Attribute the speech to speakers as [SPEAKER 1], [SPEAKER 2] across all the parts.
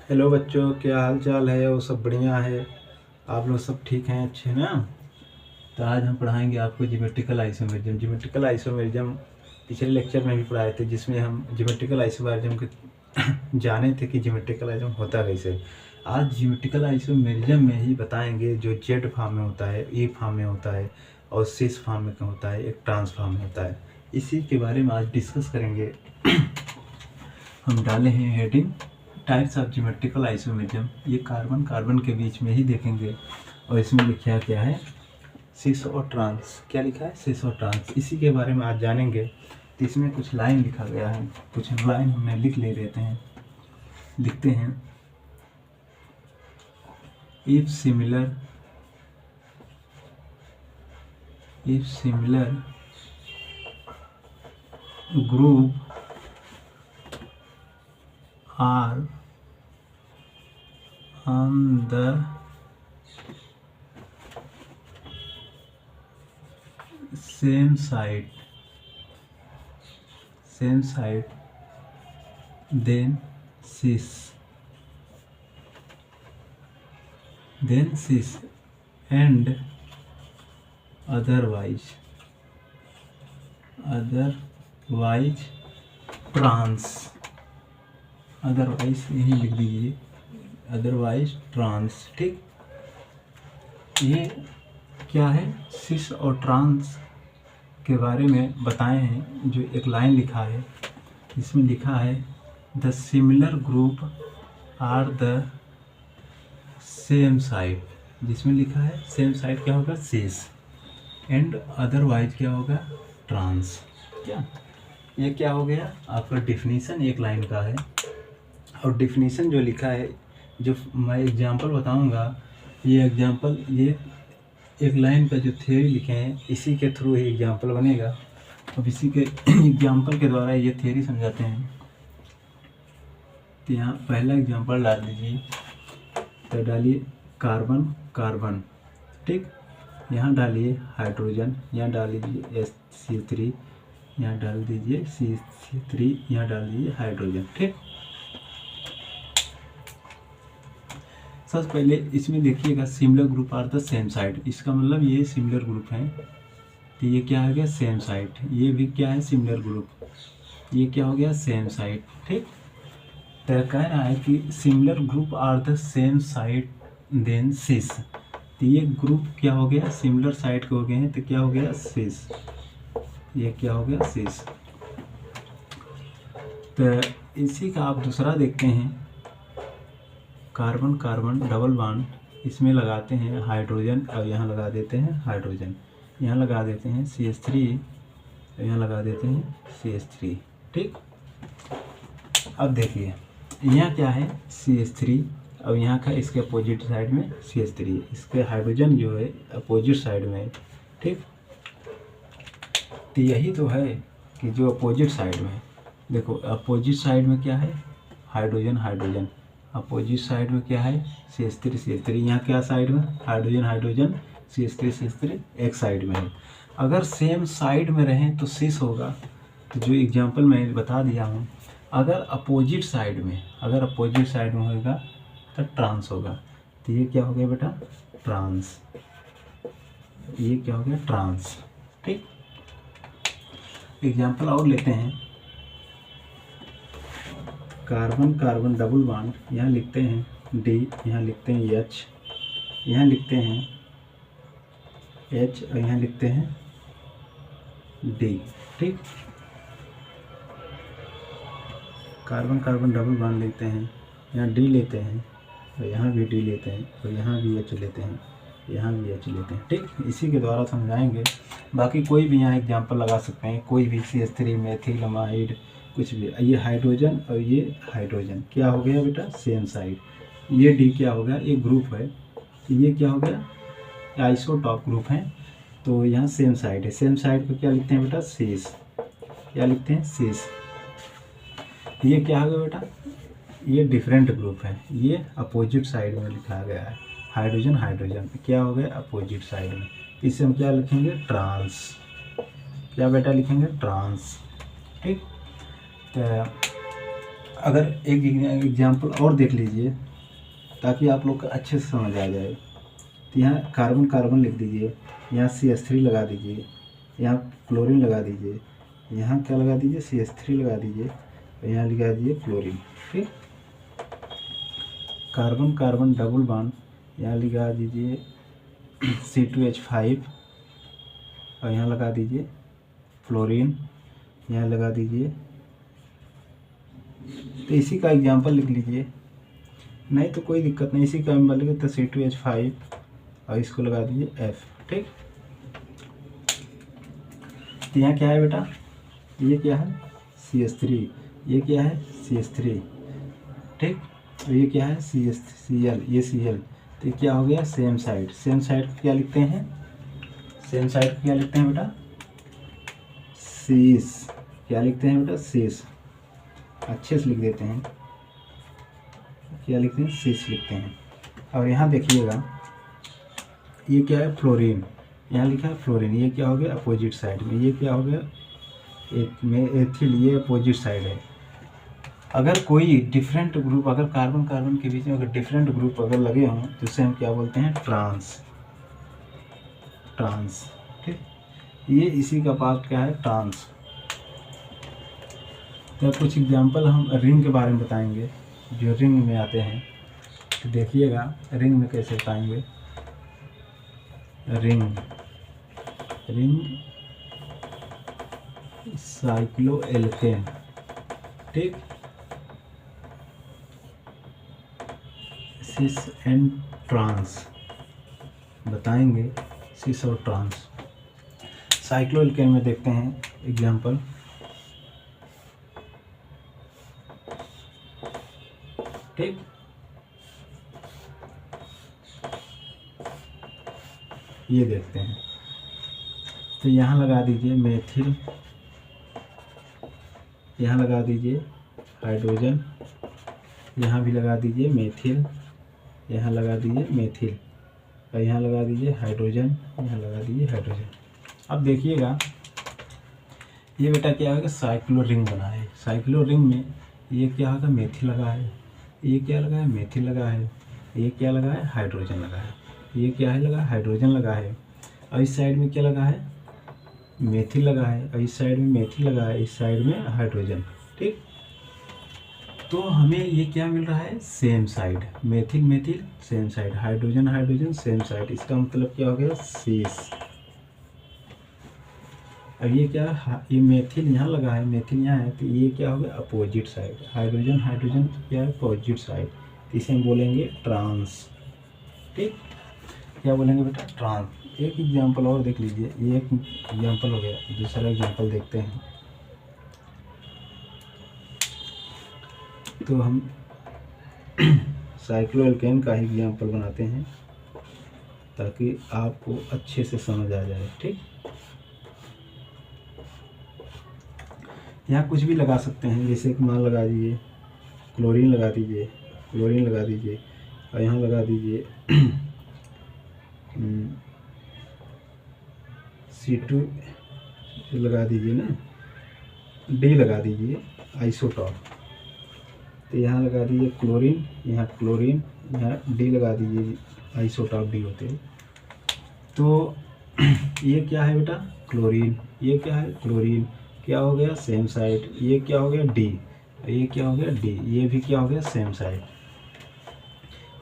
[SPEAKER 1] Hello बच्चों, क्या हाल चाल है? वो सब बढ़िया है? आप लोग सब ठीक हैं, अच्छे ना? तो आज हम पढ़ाएंगे आपको ज्योमेट्रिकल आइसोमेरिज्म। ज्योमेट्रिकल आइसोमेरिज्म पिछले लेक्चर में भी पढ़ाए थे, जिसमें हम ज्योमेट्रिकल आइसोमेरिज्म के जाने थे कि ज्योमेट्रिकल आइसोम होता कैसे। आज ज्योमेट्रिकल आइसोमेरिज्म में ही बताएंगे जो जेड फॉर्म में होता है, ई फॉर्म में होता है और सिस फॉर्म में होता है, एक ट्रांस फॉर्म में होता है। इसी के बारे में आज डिस्कस करेंगे। हम डाले हैं heading types of geometrical isomerism. ये कार्बन कार्बन के बीच में ही देखेंगे और इसमें लिखा क्या है, सिस और ट्रांस। क्या लिखा है? सिस और ट्रांस। इसी के बारे में आज जानेंगे। तो इसमें कुछ लाइन लिखा गया है, कुछ लाइन हमने लिख ले लेते हैं। लिखते हैं, if similar group are on the same side then cis and otherwise trans। Otherwise यही लिख दीजिए, अदरवाइज ट्रांस। ठीक, ये क्या है? सिस और ट्रांस के बारे में बताए हैं। जो एक लाइन लिखा है, इसमें लिखा है the similar group are the same side. जिसमें लिखा है सेम साइड क्या होगा? सिस, एंड अदरवाइज क्या होगा? ट्रांस। क्या ये क्या हो गया आपका? डेफिनेशन एक लाइन का है। और डेफिनेशन जो लिखा है, जो मैं एग्जांपल बताऊंगा, ये एग्जांपल, ये एक लाइन का जो थ्योरी लिखे हैं, इसी के थ्रू ही एग्जांपल बनेगा। अब इसी के एग्जांपल के द्वारा ये थ्योरी समझाते हैं। तो यहाँ पहला एग्जांपल डाल दीजिए। तो डालिए कार्बन कार्बन, ठीक। यहाँ डालिए हाइड्रोजन, यहाँ डाल दीजिए H3, यहाँ डाल दीजिए C3, यहाँ डाल दीजिए हाइड्रोजन, ठीक। सबसे पहले इसमें देखिएगा similar group are the same side. इसका मतलब ये सिमिलर ग्रुप है, तो ये क्या हो गया? Same side. ये भी क्या है? Similar group. ये क्या हो गया? सेम साइड, ठीक। तो कह रहा है कि similar group are the same side then सिस। तो ये ग्रुप क्या हो गया? सिमिलर साइड के हो गए हैं, तो क्या हो गया? सिस। ये क्या हो गया? सिस। तो इसी का आप दूसरा देखते हैं, कार्बन कार्बन डबल बॉन्ड, इसमें लगाते हैं हाइड्रोजन और यहाँ लगा देते हैं हाइड्रोजन, यहाँ लगा देते हैं CH3, यहाँ लगा देते हैं CH3, ठीक। अब देखिए यहाँ क्या है? CH3, और यहाँ का इसके अपोजिट साइड में CH3, इसके हाइड्रोजन जो है अपोजिट साइड में है, ठीक। तो यही तो है कि जो अपोजिट साइड में, देखो अपोजिट साइड में क्या है? Hydrogen hydrogen. अपोजिट साइड में क्या है? CH3। यहाँ क्या साइड में? हाइड्रोजन हाइड्रोजन, CH3 एक साइड में है। अगर सेम साइड में रहें तो सिस होगा। तो जो एग्जांपल मैं बता दिया हूँ, अगर अपोजिट साइड में होगा तो ट्रांस होगा। तो ये क्या हो गया बेटा? ट्रांस। ये क्या हो गया? ट्रांस, ठीक। एग्जांपल और लेते हैं, कार्बन कार्बन डबल बॉन्ड, यहाँ लिखते हैं D, यहाँ लिखते हैं H, यहाँ लिखते हैं H और यहाँ लिखते हैं D, ठीक। कार्बन कार्बन डबल बॉन्ड लेते हैं, यहाँ D लेते हैं और यहाँ भी D लेते हैं और यहाँ भी H लेते हैं, यहाँ भी H लेते हैं, ठीक। इसी के द्वारा समझाएंगे। बाकी कोई भी यहाँ एग्जांपल लगा सकते हैं, कोई भी CH3 मेथिलमाइड, कुछ भी। ये हाइड्रोजन और ये हाइड्रोजन क्या हो गया बेटा? Same side. ये D क्या हो गया? एक ग्रुप है, ये क्या हो गया? आइसोटॉप ग्रुप है। तो यहाँ सेम साइड है, सेम साइड को क्या लिखते हैं बेटा? सिस। क्या लिखते हैं? सिस। ये क्या हो गया बेटा? ये डिफरेंट ग्रुप है, ये अपोजिट साइड में लिखा गया है। हाइड्रोजन हाइड्रोजन क्या हो गया? अपोजिट साइड में। इसे हम क्या लिखेंगे? ट्रांस। क्या बेटा लिखेंगे? ट्रांस, ठीक। तो अगर एक एग्जाम्पल और देख लीजिए ताकि आप लोग को अच्छे से समझ आ जाए। तो यहाँ कार्बन कार्बन लिख दीजिए, यहाँ CH3 लगा दीजिए, यहाँ क्लोरीन लगा दीजिए, यहाँ क्या लगा दीजिए CH3 लगा दीजिए, और यहाँ लगा दीजिए क्लोरीन। ठीक, कार्बन कार्बन डबल बॉन्ड, यहाँ लगा दीजिए C2H5 और यहाँ लगा दीजिए फ्लोरीन, यहाँ लगा दीजिए। तो इसी का एग्जाम्पल लिख लीजिए, नहीं तो कोई दिक्कत नहीं, इसी का एग्जाम्पल लिखे तो C2H5 और इसको लगा दीजिए F। ठीक, तो यहाँ क्या है बेटा, ये क्या है CH3, ये क्या है CH3। ठीक, और ये क्या है Cl, ये Cl। तो क्या हो गया सेम साइड। सेम साइड को क्या लिखते हैं, सेम साइड को क्या लिखते हैं बेटा सीस। क्या लिखते हैं बेटा सीस, अच्छे से लिख देते हैं, क्या लिखते हैं सीस लिखते हैं। और यहाँ देखिएगा ये क्या है फ्लोरीन, यहाँ लिखा है फ्लोरीन, ये क्या हो गया अपोजिट साइड में, ये क्या हो गया एथिल, ये अपोजिट साइड है। अगर कोई डिफरेंट ग्रुप, अगर कार्बन कार्बन के बीच में अगर डिफरेंट ग्रुप अगर लगे हों तो उसे हम क्या बोलते हैं ट्रांस। ट्रांस, ठीक, ये इसी का पार्ट क्या है ट्रांस। तो कुछ एग्जांपल हम रिंग के बारे में बताएंगे जो रिंग में आते हैं। तो देखिएगा रिंग में कैसे बताएंगे। रिंग, रिंग साइक्लोएल्केन, ठीक, सिस एंड ट्रांस बताएंगे, सिस और ट्रांस। साइक्लोएल्केन में देखते हैं एग्जांपल, ठीक, ये देखते हैं। तो यहाँ लगा दीजिए मेथिल, यहाँ लगा दीजिए हाइड्रोजन, यहाँ भी लगा दीजिए मेथिल, यहाँ लगा दीजिए मेथिल, और यहाँ लगा दीजिए हाइड्रोजन, यहाँ लगा दीजिए हाइड्रोजन। अब देखिएगा ये बेटा क्या होगा साइक्लो रिंग बना है। साइक्लो रिंग में ये क्या होगा मेथिल लगा है, ये क्या लगा है मेथिल लगा है, ये क्या लगा है हाइड्रोजन लगा है, ये क्या है लगा हाइड्रोजन लगा है, और इस साइड में क्या लगा है मेथिल लगा है, और इस साइड में मेथिल लगा है, इस साइड में हाइड्रोजन। ठीक, तो हमें ये क्या मिल रहा है same side, methyl methyl same side, hydrogen hydrogen same side. इसका मतलब क्या हो गया सीस। अब ये क्या, ये मेथिल यहाँ लगा है, मेथिल यहाँ है, तो ये क्या हो गया अपोजिट साइड, हाइड्रोजन हाइड्रोजन क्या है अपोजिट साइड, इसे हम बोलेंगे ट्रांस। ठीक, क्या बोलेंगे बेटा ट्रांस। एक एग्जांपल और देख लीजिए, ये एक एग्जांपल हो गया, दूसरा एग्जांपल देखते हैं। तो हम साइक्लोएल्केन का ही एग्जांपल बनाते हैं ताकि आपको अच्छे से समझ आ जाए। ठीक, यहाँ कुछ भी लगा सकते हैं, जैसे कि मान लगा दीजिए क्लोरीन लगा दीजिए, क्लोरीन लगा दीजिए, और यहाँ लगा दीजिए C2 लगा दीजिए ना, D लगा दीजिए आइसोटॉप। तो यहाँ लगा दीजिए क्लोरीन, यहाँ क्लोरीन, यहाँ D लगा दीजिए आइसोटॉप D होते। तो ये क्या है बेटा क्लोरीन, ये क्या है क्लोरीन, क्या हो गया सेम साइड, ये क्या हो गया D, ये क्या हो गया D, ये भी क्या हो गया सेम साइड।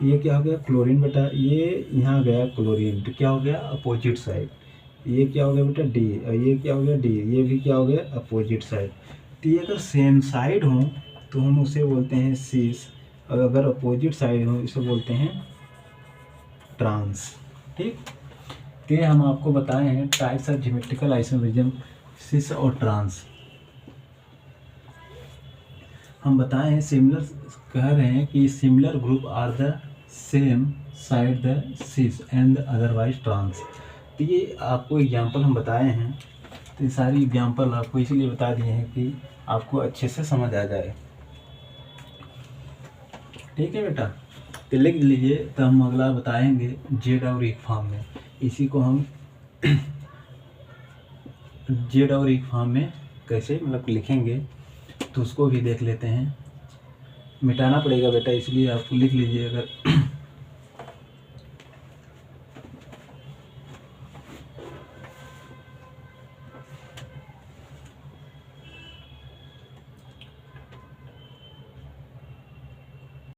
[SPEAKER 1] ये क्या हो गया क्लोरीन बेटा, ये यहाँ गया क्लोरीन, तो क्या हो गया अपोजिट साइड। ये क्या हो गया बेटा D, और ये क्या हो गया D, ये भी क्या हो गया अपोजिट साइड। तो ये अगर सेम साइड हो तो हम उसे बोलते हैं सीस, और अगर अपोजिट साइड हो इसे बोलते हैं ट्रांस। ठीक, तो हम आपको बताए हैं टाइप्स ऑफ ज्योमेट्रिकल आइसोमेरिज्म सिस और ट्रांस। हम बताए हैं सिमिलर, कह रहे हैं कि similar group are the same side the cis and otherwise trans. तो ये आपको एग्जांपल हम बताए हैं, तो ये सारी एग्जांपल आपको इसलिए बता दिए हैं कि आपको अच्छे से समझ आ जाए। ठीक है बेटा, तो लिख लीजिए। तो हम अगला बताएंगे जेड और एक फॉर्म में, इसी को हम जेड और एक फॉर्म में कैसे मतलब लिखेंगे तो उसको भी देख लेते हैं। मिटाना पड़ेगा बेटा, इसलिए आप लिख लीजिए। अगर